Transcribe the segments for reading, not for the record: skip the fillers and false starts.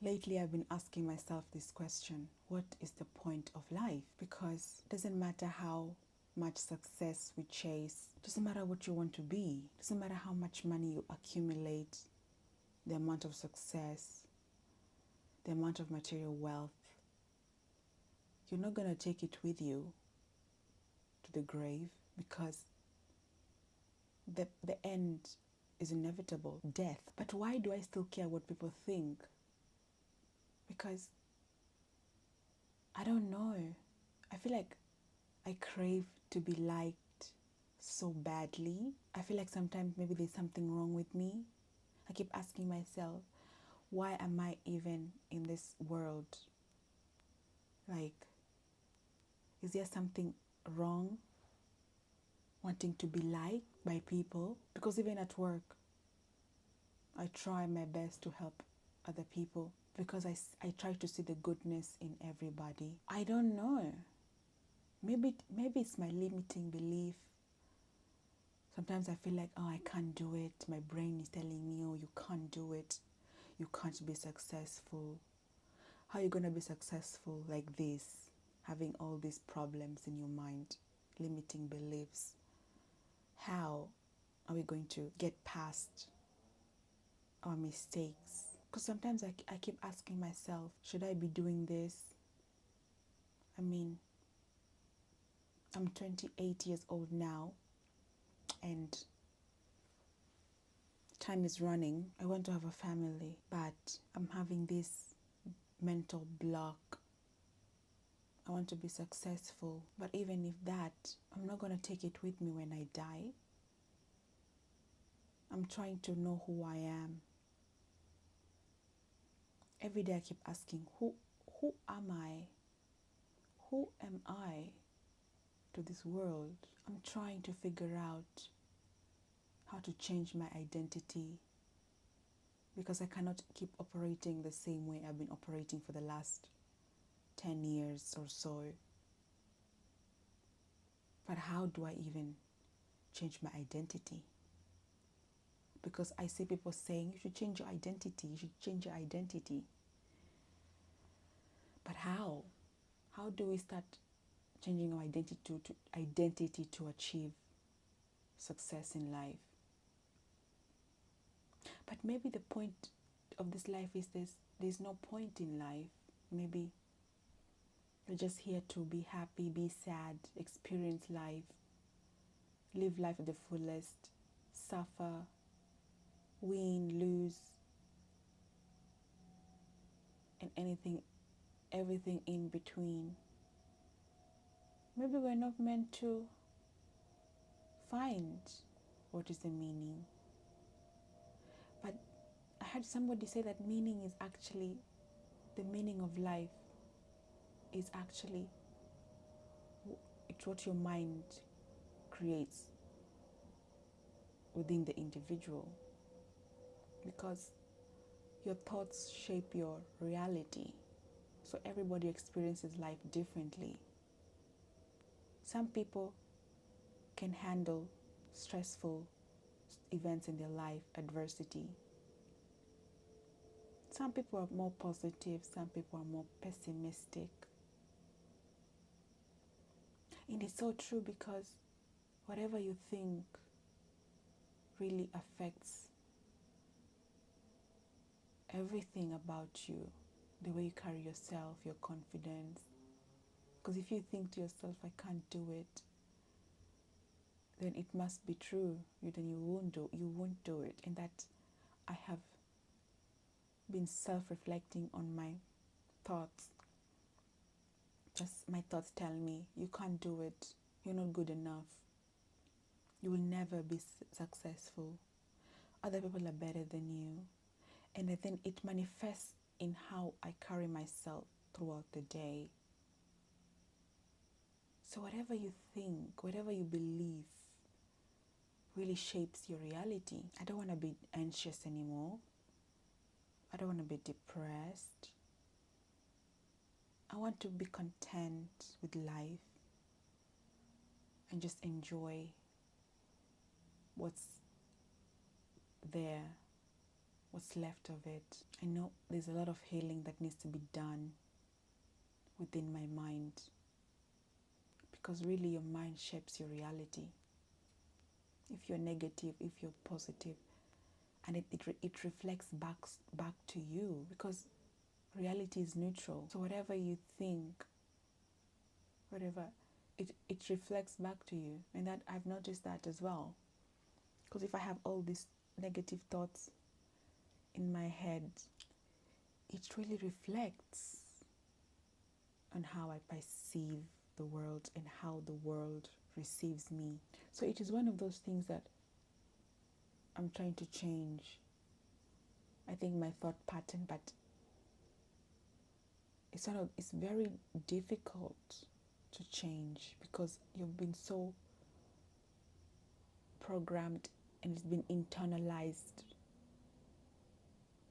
Lately, I've been asking myself this question: what is the point of life? Because it doesn't matter how much success we chase, it doesn't matter what you want to be, it doesn't matter how much money you accumulate, the amount of success, the amount of material wealth, you're not going to take it with you to the grave, because the end is inevitable, death. But why do I still care what people think? Because I don't know. I feel like I crave to be liked so badly. I feel like sometimes maybe there's something wrong with me. I keep asking myself, why am I even in this world? Like, is there something wrong wanting to be liked by people? Because even at work, I try my best to help other people because I try to see the goodness in everybody. I don't know. Maybe it's my limiting belief. Sometimes I feel like, oh, I can't do it. My brain is telling me, oh, you can't do it. You can't be successful. How are you going to be successful like this? Having all these problems in your mind, limiting beliefs. How are we going to get past our mistakes? Because sometimes I keep asking myself, should I be doing this? I mean, I'm 28 years old now, and time is running. I want to have a family, but I'm having this mental block. I want to be successful, but even if that, I'm not going to take it with me when I die. I'm trying to know who I am. Every day I keep asking, who am I? Who am I to this world? I'm trying to figure out how to change my identity, because I cannot keep operating the same way I've been operating for the last 10 years or so. But how do I even change my identity? Because I see people saying, you should change your identity, you should change your identity. But how? How do we start changing our identity to achieve success in life? But maybe the point of this life is there's no point in life. Maybe we're just here to be happy, be sad, experience life, live life at the fullest, suffer, win, lose, and everything in between. Maybe we're not meant to find what is the meaning. But I heard somebody say that meaning is actually, the meaning of life is actually, it's what your mind creates within the individual. Because your thoughts shape your reality. So everybody experiences life differently. Some people can handle stressful events in their life, adversity. Some people are more positive, some people are more pessimistic. And it's so true, because whatever you think really affects everything about you, the way you carry yourself, your confidence. Because if you think to yourself, I can't do it, then it must be true. Then you won't do it. And that I have been self-reflecting on my thoughts. Just my thoughts tell me, you can't do it. You're not good enough. You will never be successful. Other people are better than you. And then it manifests in how I carry myself throughout the day. So whatever you think, whatever you believe, really shapes your reality. I don't want to be anxious anymore. I don't want to be depressed. I want to be content with life and just enjoy what's there. what's left of it. I know there's a lot of healing that needs to be done within my mind, because really your mind shapes your reality. If you're negative, if you're positive, and it reflects back to you, because reality is neutral. So whatever you think, whatever, it reflects back to you. And that I've noticed that as well. Because if I have all these negative thoughts in my head, it really reflects on how I perceive the world and how the world receives me. So it is one of those things that I'm trying to change. I think my thought pattern, but it's very difficult to change because you've been so programmed and it's been internalized.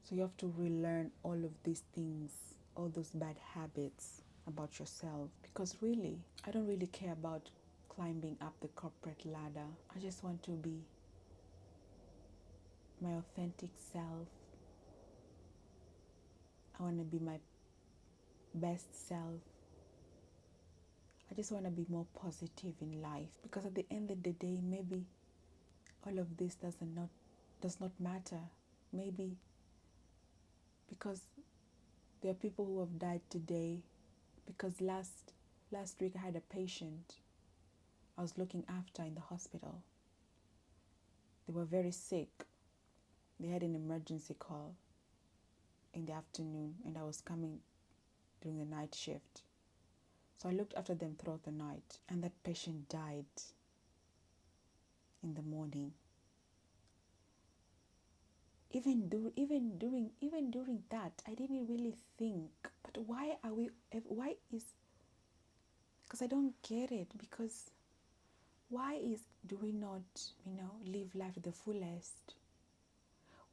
So you have to relearn all of these things, all those bad habits about yourself. Because really, I don't really care about climbing up the corporate ladder. I just want to be my authentic self. I want to be my best self. I just want to be more positive in life, because at the end of the day, maybe all of this does not matter. Maybe because there are people who have died today, because last week I had a patient I was looking after in the hospital. They were very sick. They had an emergency call in the afternoon, and I was coming during the night shift. So I looked after them throughout the night, and that patient died in the morning. Even during that, I didn't really think. But why is, because I don't get it, because do we not, live life to the fullest?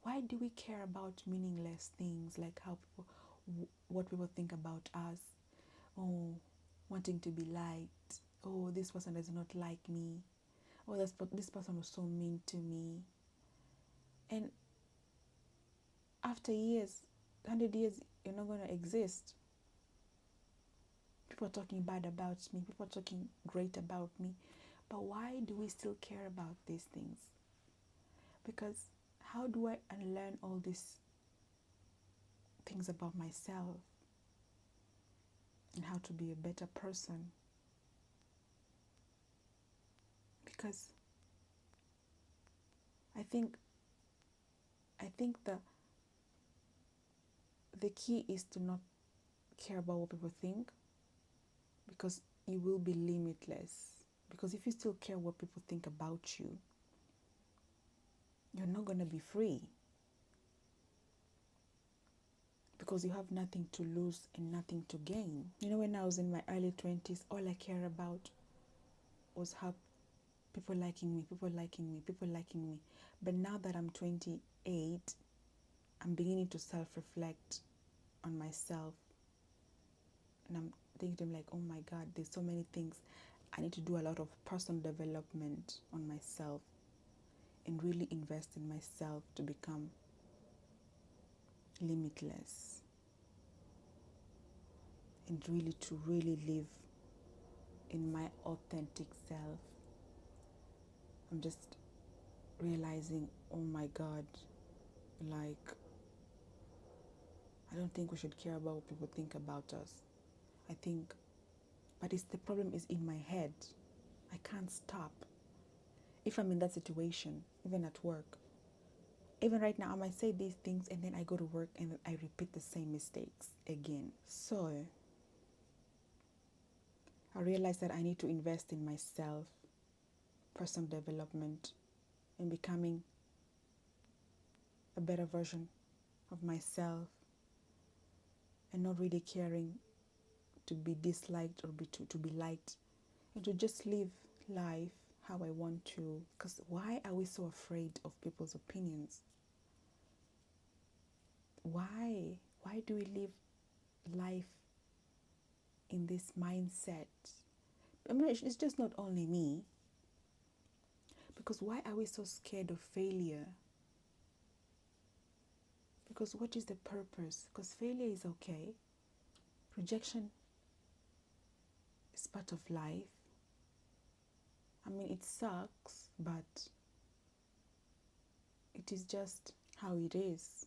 Why do we care about meaningless things, like what people think about us? Oh, wanting to be liked. Oh, this person does not like me. Oh, this person was so mean to me. And after years, 100 years, you're not going to exist. People are talking bad about me. People are talking great about me. But why do we still care about these things? Because how do I unlearn all these things about myself and how to be a better person? Because I think the key is to not care about what people think, because you will be limitless. Because if you still care what people think about you, you're not going to be free, because you have nothing to lose and nothing to gain. When I was in my early 20s, all I cared about was how people liking me. But now that I'm 28, I'm beginning to self-reflect on myself, and I'm thinking like, oh my God, there's so many things. I need to do a lot of personal development on myself and really invest in myself to become limitless, and to really live in my authentic self. I'm just realizing, oh my God, like, I don't think we should care about what people think about us. But the problem is in my head. I can't stop. If I'm in that situation, even at work, even right now, I might say these things and then I go to work and I repeat the same mistakes again. So I realized that I need to invest in myself, personal development, and becoming a better version of myself, and not really caring to be disliked or to be liked, and to just live life how I want to. Because why are we so afraid of people's opinions? Why do we live life in this mindset? I mean, it's just not only me. Because why are we so scared of failure? Because what is the purpose? Because failure is okay. Rejection is part of life. I mean, it sucks, but it is just how it is.